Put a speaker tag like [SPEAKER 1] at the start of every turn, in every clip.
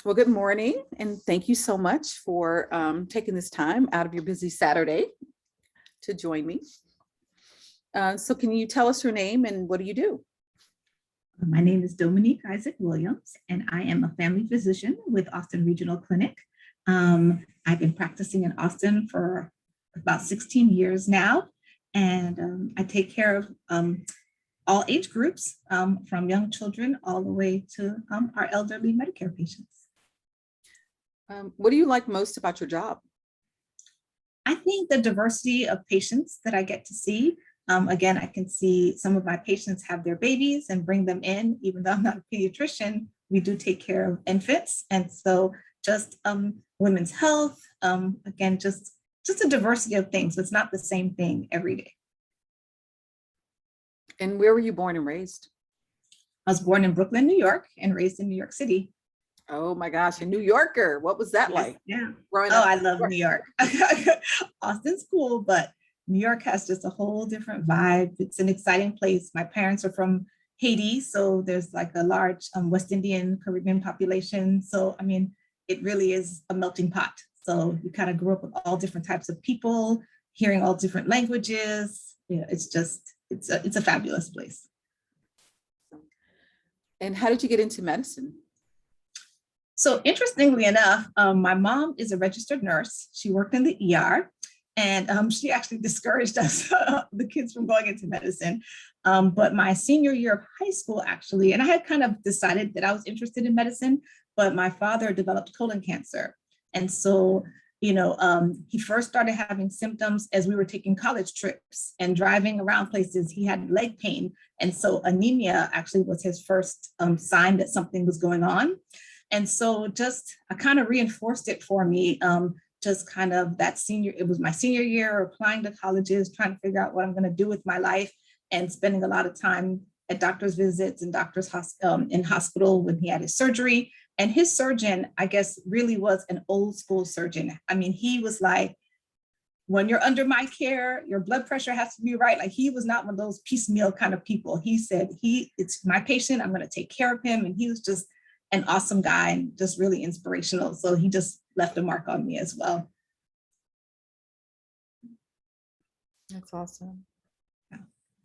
[SPEAKER 1] Well, good morning, and thank you so much for taking this time out of your busy Saturday to join me. So can you tell us your name and what do you do?
[SPEAKER 2] My name is Dominique Isaac Williams, and I am a family physician with Austin Regional Clinic. I've been practicing in Austin for about 16 years now, and I take care of all age groups, from young children all the way to our elderly Medicare patients.
[SPEAKER 1] What do you like most about your job?
[SPEAKER 2] I think the diversity of patients that I get to see. Again, I can see some of my patients have their babies and bring them in, even though I'm not a pediatrician, we do take care of infants. And so just women's health, again, just a diversity of things. It's not the same thing every day.
[SPEAKER 1] And where were you born and raised?
[SPEAKER 2] I was born in Brooklyn, New York, and raised in New York City.
[SPEAKER 1] Oh my gosh, a New Yorker. What was that like?
[SPEAKER 2] Yeah.
[SPEAKER 1] Growing
[SPEAKER 2] Oh,
[SPEAKER 1] up
[SPEAKER 2] I
[SPEAKER 1] in New
[SPEAKER 2] love
[SPEAKER 1] York?
[SPEAKER 2] New York. Austin's cool, but New York has just a whole different vibe. It's an exciting place. My parents are from Haiti, so there's like a large West Indian Caribbean population. So, I mean, it really is a melting pot. So you kind of grew up with all different types of people, hearing all different languages. Yeah, it's a fabulous place.
[SPEAKER 1] And how did you get into medicine?
[SPEAKER 2] So interestingly enough, my mom is a registered nurse. She worked in the ER, and she actually discouraged us, the kids, from going into medicine. But my senior year of high school, actually, and I had kind of decided that I was interested in medicine, but my father developed colon cancer. And so, he first started having symptoms as we were taking college trips and driving around places. He had leg pain. And so anemia actually was his first sign that something was going on. And so just I kind of reinforced it for me, just kind of it was my senior year, applying to colleges, trying to figure out what I'm going to do with my life, and spending a lot of time at doctor's visits and in hospital when he had his surgery. And his surgeon, I guess, really was an old school surgeon. I mean, he was like, when you're under my care, your blood pressure has to be right. Like, he was not one of those piecemeal kind of people. He said, it's my patient, I'm going to take care of him. And he was just an awesome guy and just really inspirational. So he just left a mark on me as well.
[SPEAKER 1] That's awesome.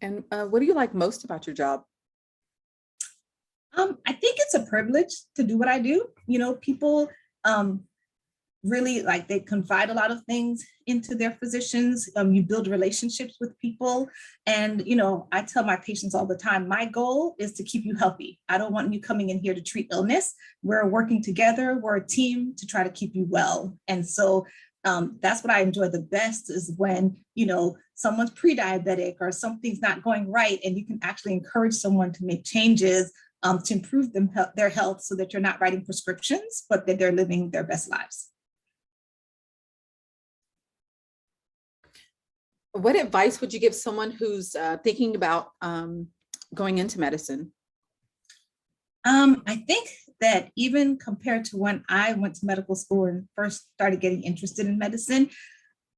[SPEAKER 1] And what do you like most about your job?
[SPEAKER 2] I think it's a privilege to do what I do. People really, like, they confide a lot of things into their physicians. You build relationships with people. And, I tell my patients all the time, my goal is to keep you healthy. I don't want you coming in here to treat illness. We're working together. We're a team to try to keep you well. And so that's what I enjoy the best, is when, someone's pre-diabetic or something's not going right, and you can actually encourage someone to make changes to improve their health, so that you're not writing prescriptions, but that they're living their best lives.
[SPEAKER 1] What advice would you give someone who's thinking about going into medicine?
[SPEAKER 2] I think that even compared to when I went to medical school and first started getting interested in medicine,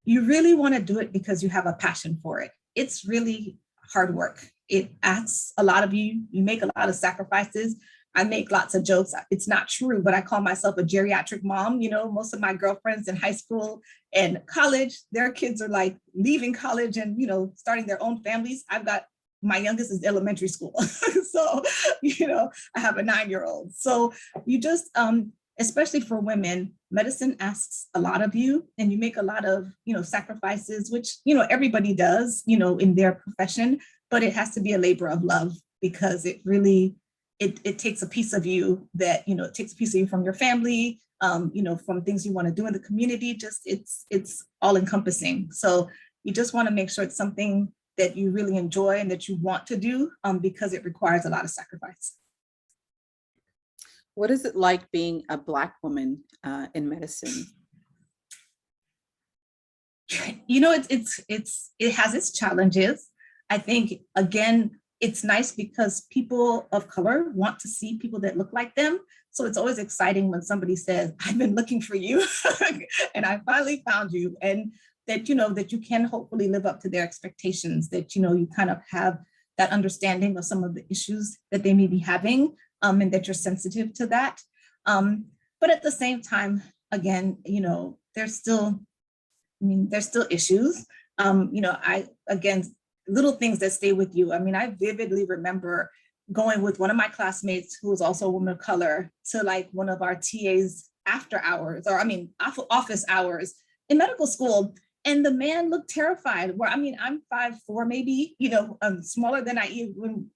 [SPEAKER 2] you really want to do it because you have a passion for it. It's really hard work. It asks a lot of you. You make a lot of sacrifices. I make lots of jokes. It's not true, but I call myself a geriatric mom. Most of my girlfriends in high school and college, their kids are like leaving college and, starting their own families. My youngest is elementary school. So, I have a 9-year-old. So you just, especially for women, medicine asks a lot of you, and you make a lot of, sacrifices, which, everybody does, in their profession, but it has to be a labor of love, because it really, it takes a piece of you that, it takes a piece of you from your family, from things you want to do in the community. Just it's all encompassing. So you just want to make sure it's something that you really enjoy and that you want to do, because it requires a lot of sacrifice.
[SPEAKER 1] What is it like being a Black woman in medicine?
[SPEAKER 2] It has its challenges. I think, again, it's nice because people of color want to see people that look like them. So it's always exciting when somebody says, I've been looking for you and I finally found you. And that, that you can hopefully live up to their expectations, that, you kind of have that understanding of some of the issues that they may be having, and that you're sensitive to that. But at the same time, again, there's still issues. Again, little things that stay with you. I mean, I vividly remember going with one of my classmates who was also a woman of color to like one of our TA's after hours, or I mean, office hours in medical school. And the man looked terrified. Where I mean, I'm 5'4", maybe, smaller than I even,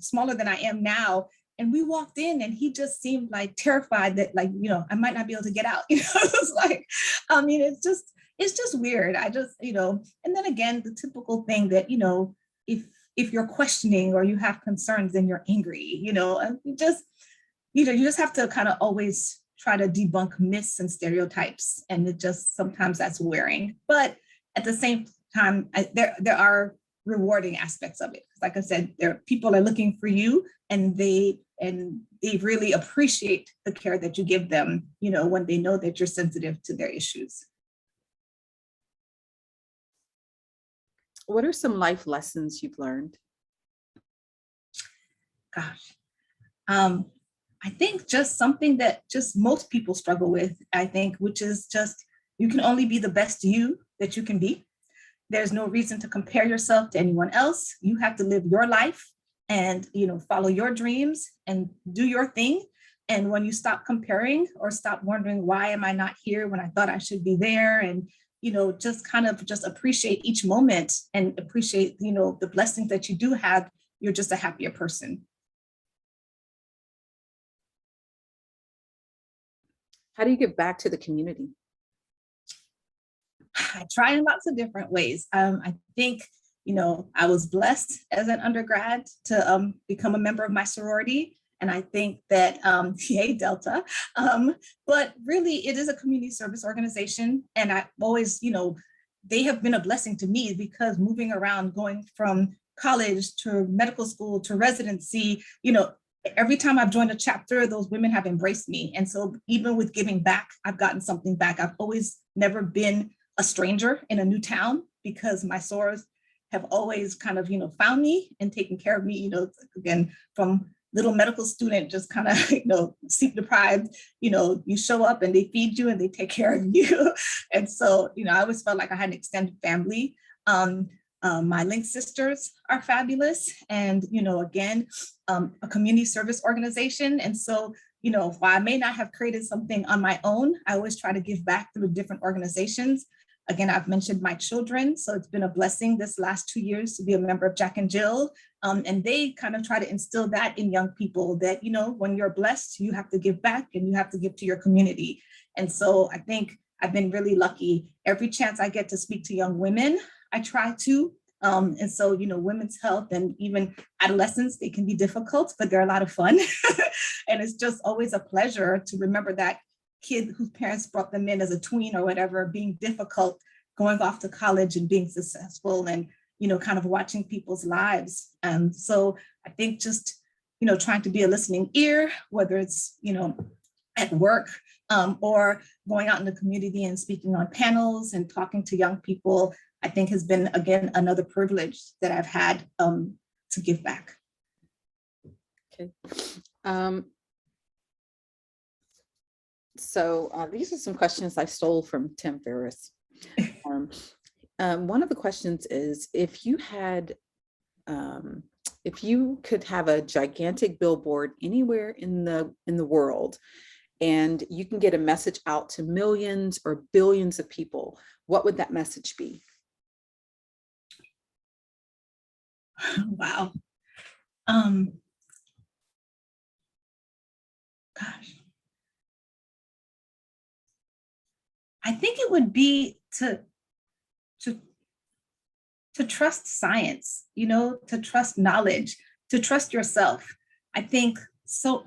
[SPEAKER 2] smaller than I am now. And we walked in and he just seemed like terrified that like, I might not be able to get out. It was like, I mean, it's just weird. And then again, the typical thing that, if you're questioning or you have concerns, then you're angry, and you just have to kind of always try to debunk myths and stereotypes. And it just, sometimes that's wearing, but at the same time, there are rewarding aspects of it. Like I said, people are looking for you, and they really appreciate the care that you give them, when they know that you're sensitive to their issues.
[SPEAKER 1] What are some life lessons you've learned?
[SPEAKER 2] Gosh, I think just something that just most people struggle with, I think, which is just, you can only be the best you that you can be. There's no reason to compare yourself to anyone else. You have to live your life and, follow your dreams and do your thing. And when you stop comparing or stop wondering, why am I not here when I thought I should be there? And, just kind of just appreciate each moment and appreciate, the blessings that you do have, you're just a happier person.
[SPEAKER 1] How do you give back to the community?
[SPEAKER 2] I try in lots of different ways. I think, I was blessed as an undergrad to become a member of my sorority. And I think that, yay, Delta, but really it is a community service organization. And I always, they have been a blessing to me, because moving around, going from college to medical school to residency, every time I've joined a chapter, those women have embraced me. And so even with giving back, I've gotten something back. I've always never been a stranger in a new town, because my sorors have always kind of, found me and taken care of me, again, from little medical student, just kind of, sleep deprived, you show up and they feed you and they take care of you. And so, I always felt like I had an extended family. My Link sisters are fabulous. And, again, a community service organization. And so, while I may not have created something on my own, I always try to give back through different organizations. Again, I've mentioned my children. So it's been a blessing this last 2 years to be a member of Jack and Jill. And they kind of try to instill that in young people that, when you're blessed, you have to give back and you have to give to your community. And so I think I've been really lucky. Every chance I get to speak to young women, I try to. And so, women's health and even adolescents, they can be difficult, but they're a lot of fun. And it's just always a pleasure to remember that kid whose parents brought them in as a tween or whatever, being difficult, going off to college and being successful and, kind of watching people's lives. So I think just, trying to be a listening ear, whether it's, at work or going out in the community and speaking on panels and talking to young people, I think has been, again, another privilege that I've had to give back.
[SPEAKER 1] Okay. So these are some questions I stole from Tim Ferriss. One of the questions is, if you could have a gigantic billboard anywhere in the world, and you can get a message out to millions or billions of people, what would that message be?
[SPEAKER 2] Wow. Gosh. I think it would be to trust science, to trust knowledge, to trust yourself. I think so.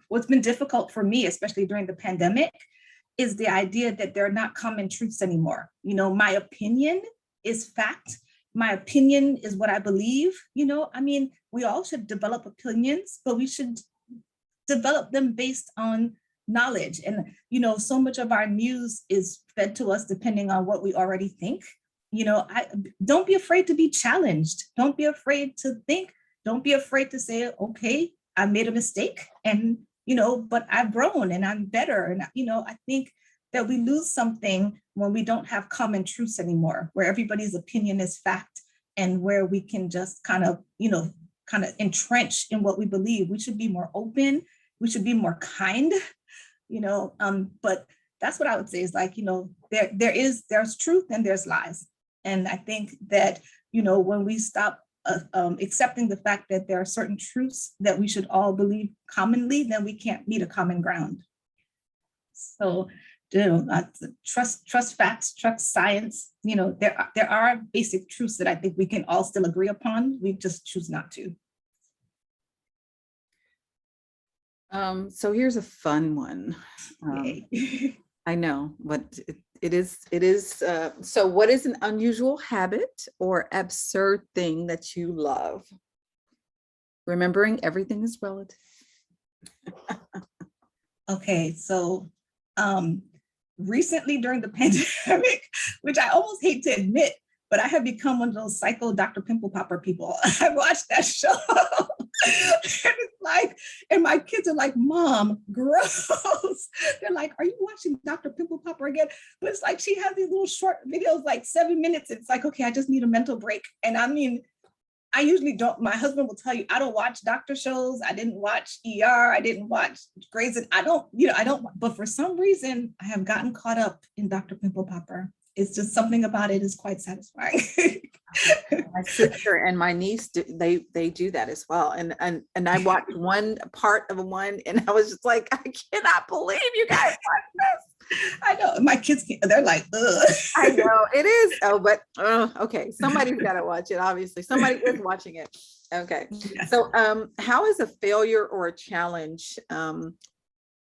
[SPEAKER 2] What's been difficult for me, especially during the pandemic, is the idea that there are not common truths anymore. My opinion is fact. My opinion is what I believe. We all should develop opinions, but we should develop them based on knowledge. And, so much of our news is fed to us depending on what we already think. Don't be afraid to be challenged. Don't be afraid to think. Don't be afraid to say, okay, I made a mistake and but I've grown and I'm better. And, I think that we lose something when we don't have common truths anymore, where everybody's opinion is fact and where we can just kind of entrench in what we believe. We should be more open. We should be more kind, but that's what I would say is like, there's truth and there's lies. And I think that, when we stop accepting the fact that there are certain truths that we should all believe commonly, then we can't meet a common ground. So, trust facts, trust science. There are basic truths that I think we can all still agree upon. We just choose not to.
[SPEAKER 1] So here's a fun one. I know, but it is. So what is an unusual habit or absurd thing that you love? Remembering everything is relative.
[SPEAKER 2] Okay, so recently during the pandemic, which I almost hate to admit, but I have become one of those psycho Dr. Pimple Popper people. I watched that show. And it's like, and my kids are like, Mom, gross. They're like, are you watching Dr. Pimple Popper again? But it's like, she has these little short videos, like 7 minutes. It's like, okay, I just need a mental break. And I mean, I usually don't, my husband will tell you, I don't watch doctor shows. I didn't watch ER. I didn't watch Grey's. I don't, but for some reason I have gotten caught up in Dr. Pimple Popper. It's just something about it is quite satisfying.
[SPEAKER 1] My sister and my niece they do that as well, and I watched one part of one, and I was just like, I cannot believe you guys watch this.
[SPEAKER 2] I know my kids, they're like, ugh.
[SPEAKER 1] I know it is. Oh, but okay, somebody's got to watch it. Obviously, somebody is watching it. Okay, yeah. So how is a failure or a challenge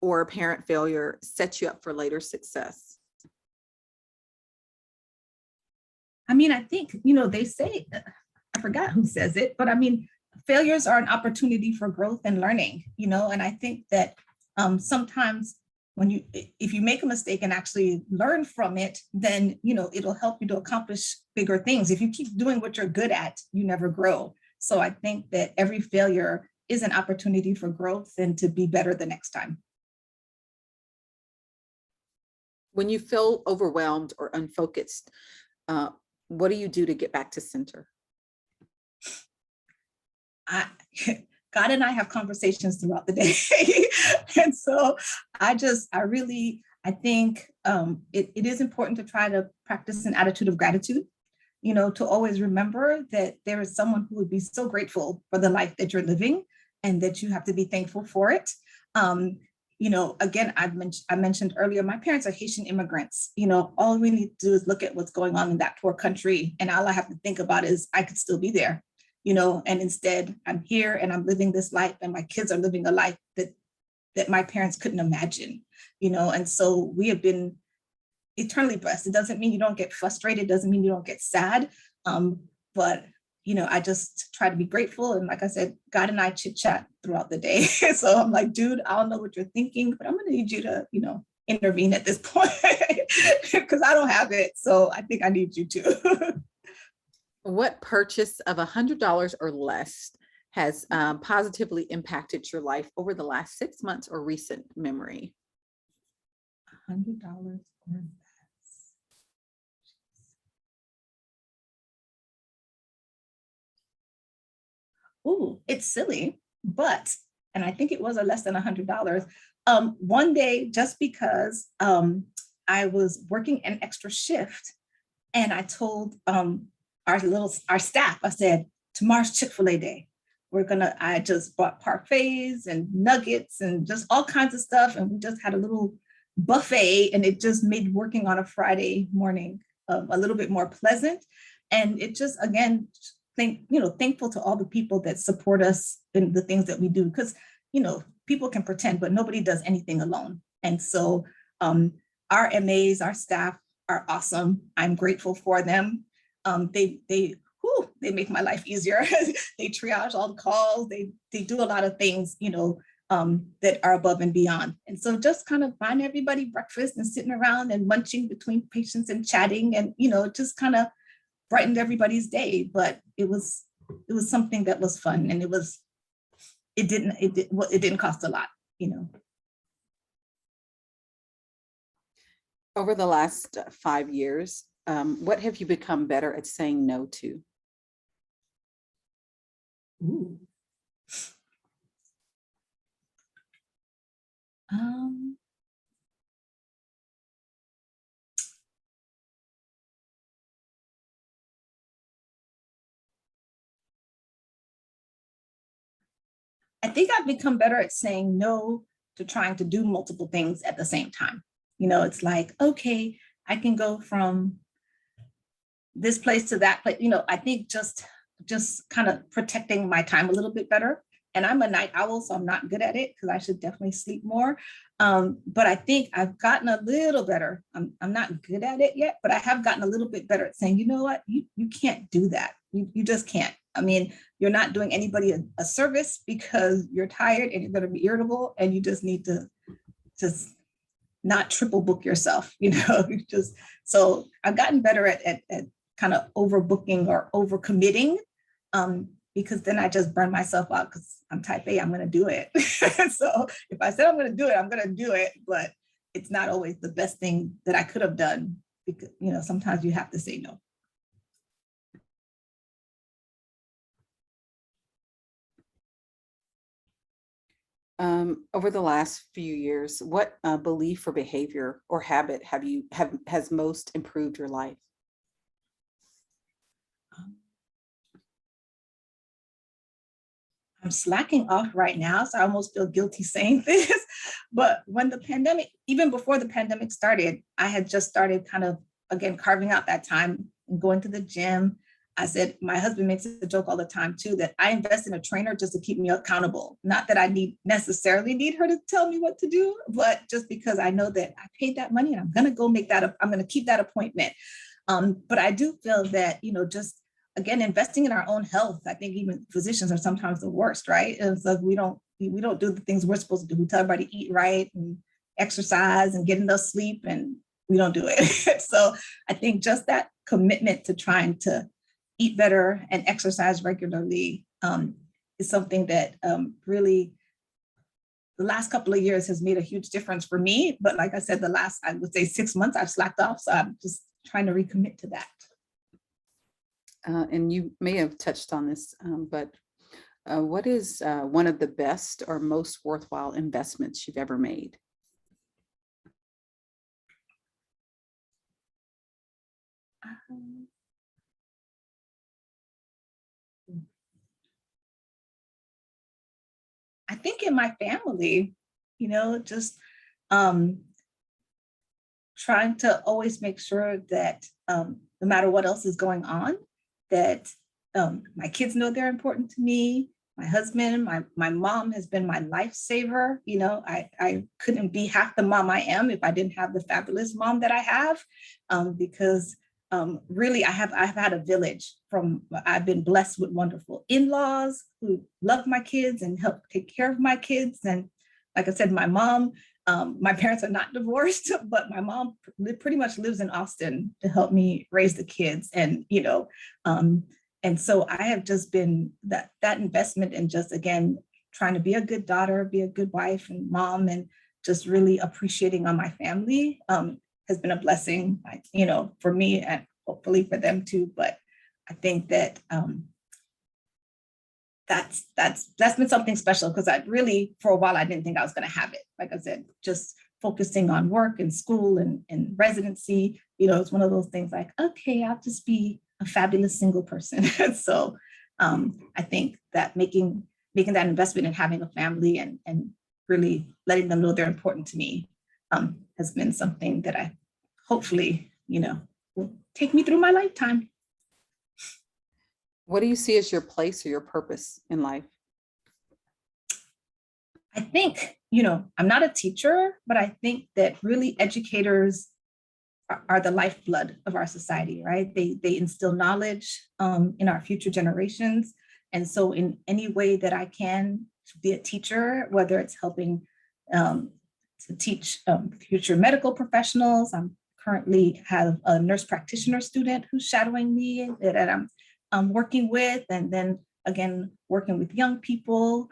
[SPEAKER 1] or a parent failure set you up for later success?
[SPEAKER 2] I mean, I think, they say, I forgot who says it, but I mean, failures are an opportunity for growth and learning, and I think that sometimes if you make a mistake and actually learn from it, then, it'll help you to accomplish bigger things. If you keep doing what you're good at, you never grow. So I think that every failure is an opportunity for growth and to be better the next time.
[SPEAKER 1] When you feel overwhelmed or unfocused, what do you do to get back to center?
[SPEAKER 2] God and I have conversations throughout the day. And so I think it is important to try to practice an attitude of gratitude, to always remember that there is someone who would be so grateful for the life that you're living and that you have to be thankful for it. Again, I mentioned earlier, my parents are Haitian immigrants. All we need to do is look at what's going on in that poor country. And all I have to think about is I could still be there, and instead I'm here and I'm living this life and my kids are living a life that my parents couldn't imagine, and so we have been eternally blessed. It doesn't mean you don't get frustrated. It doesn't mean you don't get sad. But I just try to be grateful. And like I said, God and I chit chat throughout the day. So I'm like, dude, I don't know what you're thinking, but I'm going to need you to, intervene at this point because I don't have it. So I think I need you to.
[SPEAKER 1] What purchase of $100 or less has positively impacted your life over the last 6 months or recent memory?
[SPEAKER 2] $100 or less. Ooh, it's silly, and I think it was less than $100. One day, just because I was working an extra shift, and I told our staff, I said, tomorrow's Chick-fil-A day. I just bought parfaits and nuggets and just all kinds of stuff, and we just had a little buffet, and it just made working on a Friday morning a little bit more pleasant. And it just, again, thankful to all the people that support us in the things that we do, because people can pretend, but nobody does anything alone. And so our MAs, our staff are awesome. I'm grateful for them. They make my life easier. They triage all the calls. They do a lot of things, that are above and beyond. And so just kind of buying everybody breakfast and sitting around and munching between patients and chatting, and just kind of brightened everybody's day. But it was something that was fun, and it didn't cost a lot.
[SPEAKER 1] Over the last 5 years, what have you become better at saying no to?
[SPEAKER 2] Ooh. I think I've become better at saying no to trying to do multiple things at the same time. It's like, okay, I can go from this place to that place. I think just kind of protecting my time a little bit better. And I'm a night owl, so I'm not good at it because I should definitely sleep more. But I think I've gotten a little better. I'm not good at it yet, but I have gotten a little bit better at saying, you know what, you can't do that. You just can't. I mean, you're not doing anybody a service because you're tired and you're going to be irritable, and you just need to just not triple book yourself. So I've gotten better at kind of overbooking or overcommitting, because then I just burn myself out because I'm type A, I'm going to do it. So if I said I'm going to do it, I'm going to do it, but it's not always the best thing that I could have done because, sometimes you have to say no.
[SPEAKER 1] Over the last few years, what belief or behavior or habit has most improved your life?
[SPEAKER 2] I'm slacking off right now, so I almost feel guilty saying this. But when the pandemic, even before the pandemic started, I had just started kind of, again, carving out that time and going to the gym. I said, my husband makes a joke all the time too, that I invest in a trainer just to keep me accountable. Not that I necessarily need her to tell me what to do, but just because I know that I paid that money and I'm going to go make that, I'm going to keep that appointment. But I do feel that, just again, investing in our own health. I think even physicians are sometimes the worst, right? And so we don't do the things we're supposed to do. We tell everybody to eat right and exercise and get enough sleep, and we don't do it. So I think just that commitment to trying to eat better and exercise regularly is something that really the last couple of years has made a huge difference for me. But like I said, the last, I would say 6 months, I've slacked off. So I'm just trying to recommit to that.
[SPEAKER 1] And you may have touched on this, but what is one of the best or most worthwhile investments you've ever made?
[SPEAKER 2] I think in my family, just trying to always make sure that no matter what else is going on, that my kids know they're important to me. My husband, my mom has been my lifesaver. I couldn't be half the mom I am if I didn't have the fabulous mom that I have, because really I've had a village I've been blessed with wonderful in-laws who love my kids and help take care of my kids. And like I said, my mom, my parents are not divorced, but my mom pretty much lives in Austin to help me raise the kids. And so I have just been that investment in just, again, trying to be a good daughter, be a good wife and mom, and just really appreciating on my family has been a blessing, for me and hopefully for them too. But I think that that's been something special, because I really, for a while, I didn't think I was going to have it. Like I said, just focusing on work and school and residency, it's one of those things like, okay, I'll just be a fabulous single person. So I think that making that investment in having a family and really letting them know they're important to me has been something that I hopefully, will take me through my lifetime.
[SPEAKER 1] What do you see as your place or your purpose in life?
[SPEAKER 2] I think, I'm not a teacher, but I think that really educators are the lifeblood of our society, right? They instill knowledge in our future generations. And so in any way that I can be a teacher, whether it's helping to teach future medical professionals. I'm currently have a nurse practitioner student who's shadowing me that I'm working with, and then again, working with young people,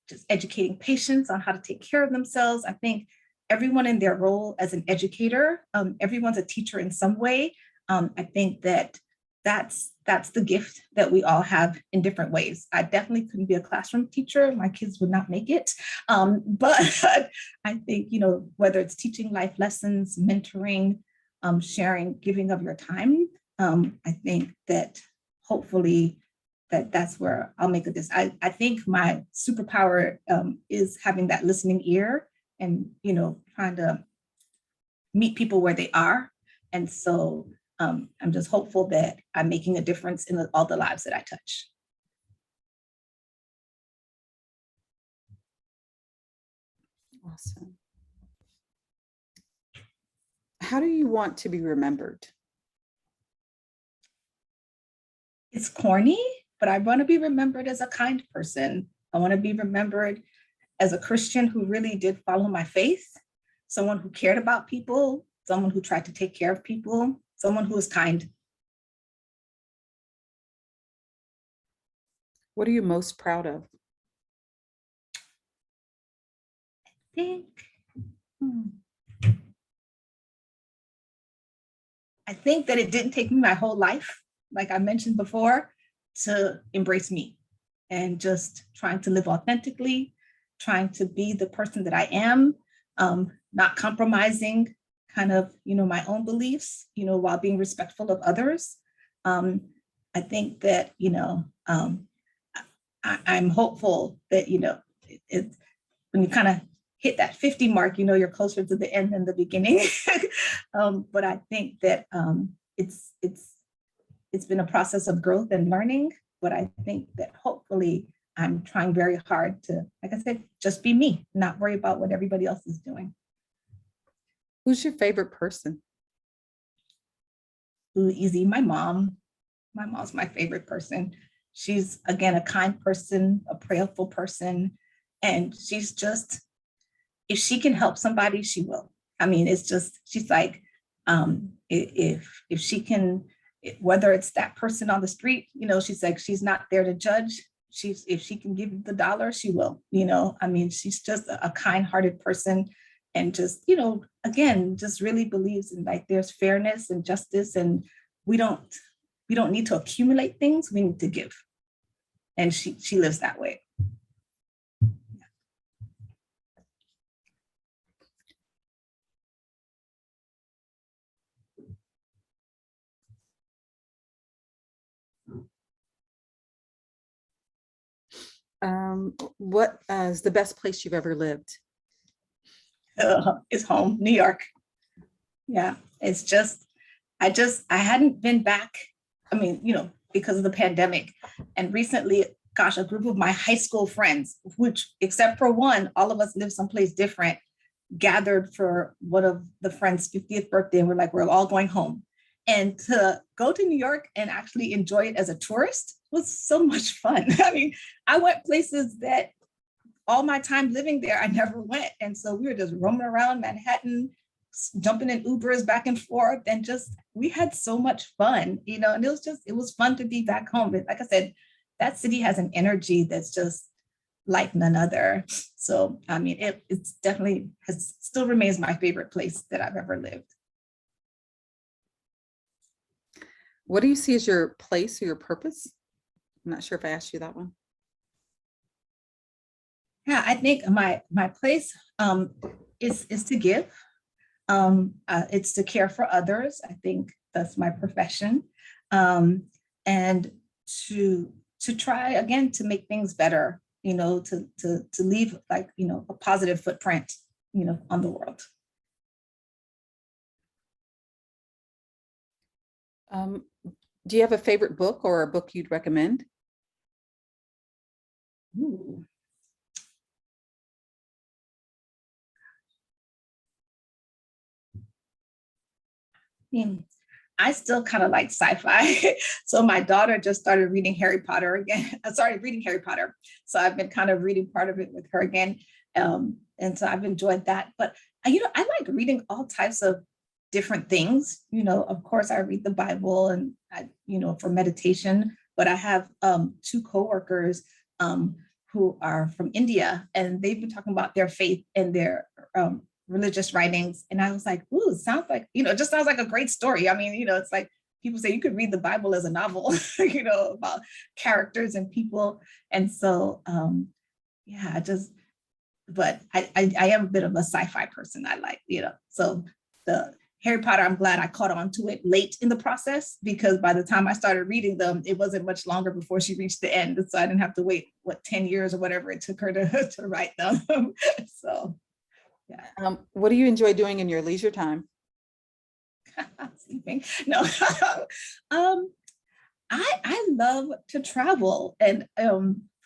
[SPEAKER 2] just educating patients on how to take care of themselves. I think everyone in their role as an educator, everyone's a teacher in some way. I think that's the gift that we all have in different ways. I definitely couldn't be a classroom teacher. My kids would not make it. But I think, whether it's teaching life lessons, mentoring, sharing, giving of your time, I think that hopefully that's where I'll make a difference. I think my superpower is having that listening ear and, trying to meet people where they are. And so I'm just hopeful that I'm making a difference in all the lives that I touch.
[SPEAKER 1] Awesome. How do you want to be remembered?
[SPEAKER 2] It's corny, but I want to be remembered as a kind person. I want to be remembered as a Christian who really did follow my faith, someone who cared about people, someone who tried to take care of people, someone who was kind.
[SPEAKER 1] What are you most proud of?
[SPEAKER 2] I think that it didn't take me my whole life, like I mentioned before, to embrace me and just trying to live authentically, trying to be the person that I am, not compromising kind of, my own beliefs, while being respectful of others. I think that, I'm hopeful that, when you kind of hit that 50 mark, you're closer to the end than the beginning. But I think that it's been a process of growth and learning, but I think that hopefully I'm trying very hard to, like I said, just be me, not worry about what everybody else is doing.
[SPEAKER 1] Who's your favorite person?
[SPEAKER 2] Ooh, easy, my mom. My mom's my favorite person. She's, again, a kind person, a prayerful person, and she's just, if she can help somebody, she will. I mean, it's just, she's like, if she can, whether it's that person on the street, she's like, she's not there to judge. If she can give the dollar, she will, I mean, she's just a kind-hearted person, and just, again, just really believes in, like, there's fairness and justice, and we don't need to accumulate things, we need to give. And she lives that way.
[SPEAKER 1] What is the best place you've ever lived?
[SPEAKER 2] Is home, New York. Yeah, it's just, I hadn't been back. I mean, because of the pandemic. And recently, gosh, a group of my high school friends, which, except for one, all of us live someplace different, gathered for one of the friends' 50th birthday. And we're like, we're all going home. And to go to New York and actually enjoy it as a tourist was so much fun. I mean, I went places that all my time living there, I never went. And so we were just roaming around Manhattan, jumping in Ubers back and forth, and just, we had so much fun, and it was fun to be back home. But like I said, that city has an energy that's just like none other. So, I mean, it's definitely still remains my favorite place that I've ever lived.
[SPEAKER 1] What do you see as your place or your purpose? I'm not sure if I asked you that one.
[SPEAKER 2] Yeah, I think my place is to give. It's to care for others. I think that's my profession, and to try again to make things better. To leave, like, a positive footprint, on the world.
[SPEAKER 1] Do you have a favorite book or a book you'd recommend?
[SPEAKER 2] Ooh. I still kind of like sci-fi. So my daughter just started reading Harry Potter again. I started reading Harry Potter. So I've been kind of reading part of it with her again. And so I've enjoyed that. But, I like reading all types of different things. Of course, I read the Bible and, for meditation. But I have two coworkers who are from India, and they've been talking about their faith and their religious writings. And I was like, ooh, it sounds like, it just sounds like a great story. I mean, it's like people say you could read the Bible as a novel, about characters and people. And so, yeah, but I am a bit of a sci-fi person. I like, so the Harry Potter, I'm glad I caught on to it late in the process, because by the time I started reading them, it wasn't much longer before she reached the end. So I didn't have to wait, 10 years or whatever it took her to write them. So, yeah.
[SPEAKER 1] What do you enjoy doing in your leisure time?
[SPEAKER 2] Sleeping. No. I love to travel. And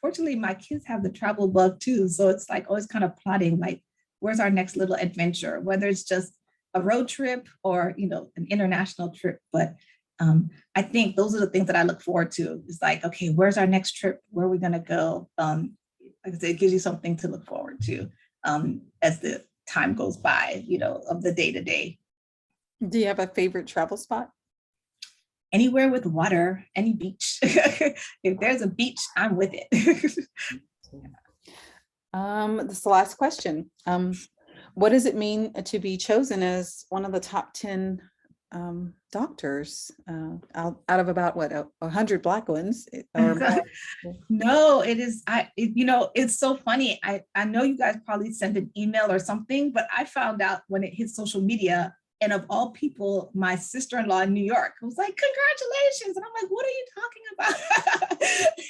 [SPEAKER 2] fortunately, my kids have the travel bug too. So it's like always kind of plotting, like, where's our next little adventure, whether it's just a road trip or, an international trip. But I think those are the things that I look forward to. It's like, okay, where's our next trip? Where are we going to go? Like I said, it gives you something to look forward to as the time goes by, of the day to day.
[SPEAKER 1] Do you have a favorite travel spot?
[SPEAKER 2] Anywhere with water, any beach. If there's a beach, I'm with it.
[SPEAKER 1] This is the last question. What does it mean to be chosen as one of the top 10 doctors out of about 100 Black ones?
[SPEAKER 2] No, it is. It's so funny. I know you guys probably sent an email or something, but I found out when it hit social media. And of all people, my sister-in-law in New York was like, congratulations. And I'm like, what are you talking about?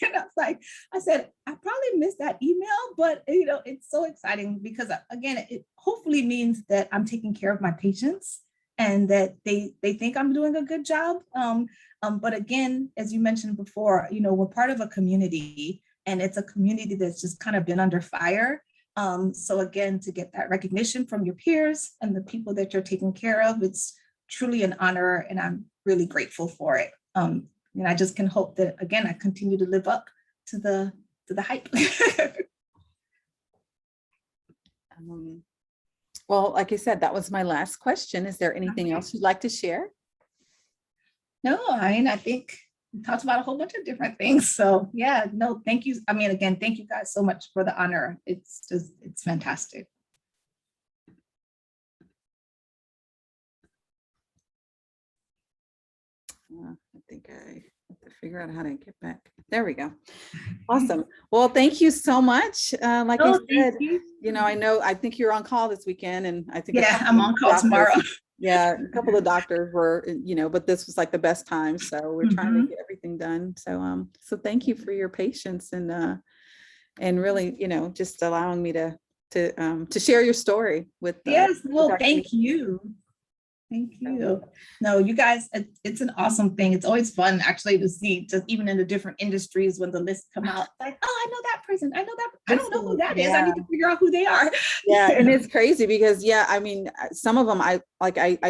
[SPEAKER 2] And I said, I probably missed that email, but it's so exciting because again, it hopefully means that I'm taking care of my patients and that they think I'm doing a good job. But again, as you mentioned before, we're part of a community, and it's a community that's just kind of been under fire. So again, to get that recognition from your peers and the people that you're taking care of, it's truly an honor, and I'm really grateful for it. And I just can hope that, again, I continue to live up to the hype.
[SPEAKER 1] Well, like I said, that was my last question. Is there anything else you'd like to share?
[SPEAKER 2] No, I think we talked about a whole bunch of different things. So yeah, no, thank you. I mean, again, thank you guys so much for the honor. It's fantastic.
[SPEAKER 1] I think I have to figure out how to get back. There we go. Awesome. Well, thank you so much. Like I said, I think you're on call this weekend, and I think
[SPEAKER 2] I'm on call tomorrow.
[SPEAKER 1] Yeah, a couple of doctors were, but this was like the best time. So we're trying to get everything done. So thank you for your patience and really, just allowing me to share your story with.
[SPEAKER 2] Yes, well, thank you. Thank you. No, you guys, it's an awesome thing. It's always fun actually to see, just even in the different industries, when the lists come out, like, oh, I know that person. I know that. I don't know who that is. I need to figure out who they are.
[SPEAKER 1] Yeah. And it's crazy because, I mean, some of them I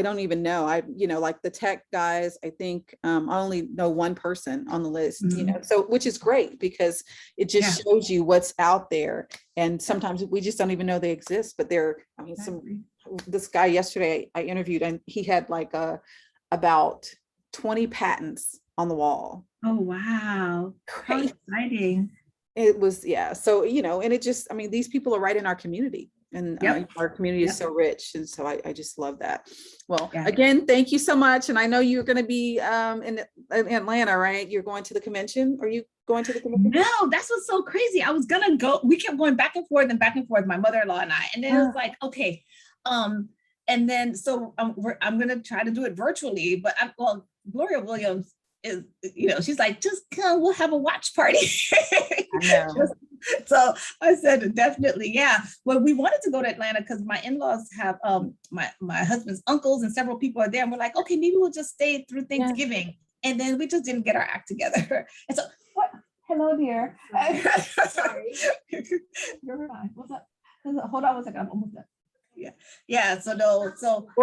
[SPEAKER 1] don't even know. Like the tech guys, I think I only know one person on the list, so which is great because it just shows you what's out there. And sometimes we just don't even know they exist, but this guy yesterday I interviewed, and he had like about 20 patents on the wall.
[SPEAKER 2] Oh, wow. How exciting.
[SPEAKER 1] It was, so, and it just, I mean, these people are right in our community, and our community is so rich. And so I just love that. Well, again, thank you so much. And I know you're going to be in Atlanta, right? You're going to the convention. Are you going to the convention?
[SPEAKER 2] No, that's what's so crazy. I was going to go. We kept going back and forth, my mother-in-law and I. And then it was like, okay. And then, so I'm going to try to do it virtually, but Gloria Williams is, she's like, just come, we'll have a watch party. I know. So I said, definitely. Yeah. Well, we wanted to go to Atlanta because my in-laws have, my husband's uncles and several people are there. And we're like, okay, maybe we'll just stay through Thanksgiving. And then we just didn't get our act together. And so, what? Hello, dear. Sorry. You're fine. What's up? Hold on one second. I'm almost done.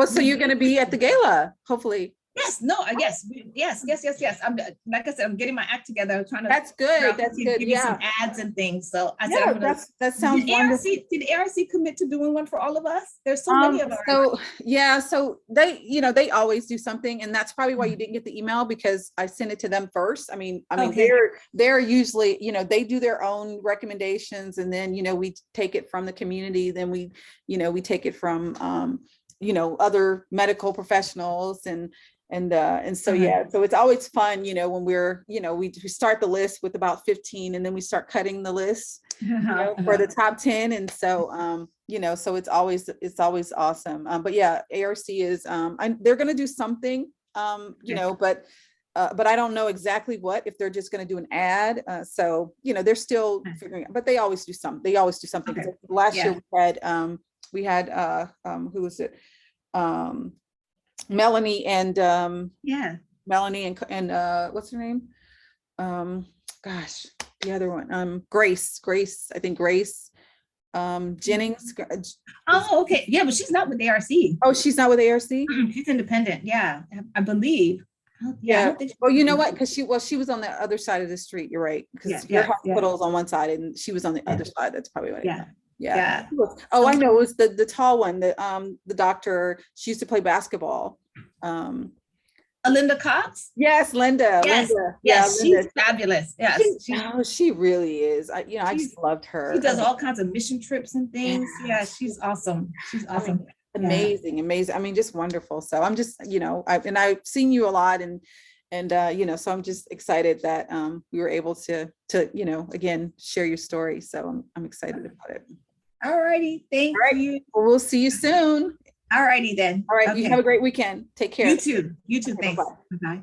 [SPEAKER 2] So you're going to be at the gala, hopefully. Yes, no, yes. I'm like I said, I'm getting my act together, trying to.
[SPEAKER 1] That's good. That's good.
[SPEAKER 2] Give you some
[SPEAKER 1] Yeah.
[SPEAKER 2] ads and things. So I said,
[SPEAKER 1] Yeah,
[SPEAKER 2] I'm gonna.
[SPEAKER 1] that sounds wonderful.
[SPEAKER 2] Did ARC commit to doing one for all of us? There's so many of us.
[SPEAKER 1] So yeah, so they, they always do something, and that's probably why you didn't get the email, because I sent it to them first. I mean,
[SPEAKER 2] Okay.
[SPEAKER 1] they're usually, they do their own recommendations, and then, we take it from the community, then we take it from other medical professionals, and so yeah, so it's always fun, when we start the list with about 15, and then we start cutting the list for the top 10, and so so it's always awesome. But yeah, ARC is they're going to do something, but I don't know exactly what, if they're just going to do an ad. So they're still figuring out, but they always do something.
[SPEAKER 2] Okay.
[SPEAKER 1] Last year we had who was it? Melanie and Melanie and what's her name? Gosh, the other one, Grace, I think Grace Jennings.
[SPEAKER 2] Oh, okay. Yeah, but she's not with ARC.
[SPEAKER 1] Oh, she's not with ARC?
[SPEAKER 2] She's independent. Yeah, I believe.
[SPEAKER 1] Yeah. Well, you know what? Because she was on the other side of the street. You're right. Because your hospital is on one side, and she was on the other side. That's probably what. Yeah. Oh, I know. It was the tall one. The doctor. She used to play basketball.
[SPEAKER 2] Linda Cox.
[SPEAKER 1] Yes, Linda.
[SPEAKER 2] Yes,
[SPEAKER 1] Linda.
[SPEAKER 2] yes, she's fabulous. Yes,
[SPEAKER 1] she really is. I just loved her.
[SPEAKER 2] She does all kinds of mission trips and things. Yeah, she's awesome. She's awesome.
[SPEAKER 1] Amazing. I mean, just wonderful. So I'm just, I've seen you a lot, and so I'm just excited that we were able to again share your story. So I'm excited about it.
[SPEAKER 2] All righty. Thank you.
[SPEAKER 1] Well, we'll see you soon.
[SPEAKER 2] All righty then.
[SPEAKER 1] All right. Okay. You have a great weekend. Take care.
[SPEAKER 2] You too. Thanks. Bye.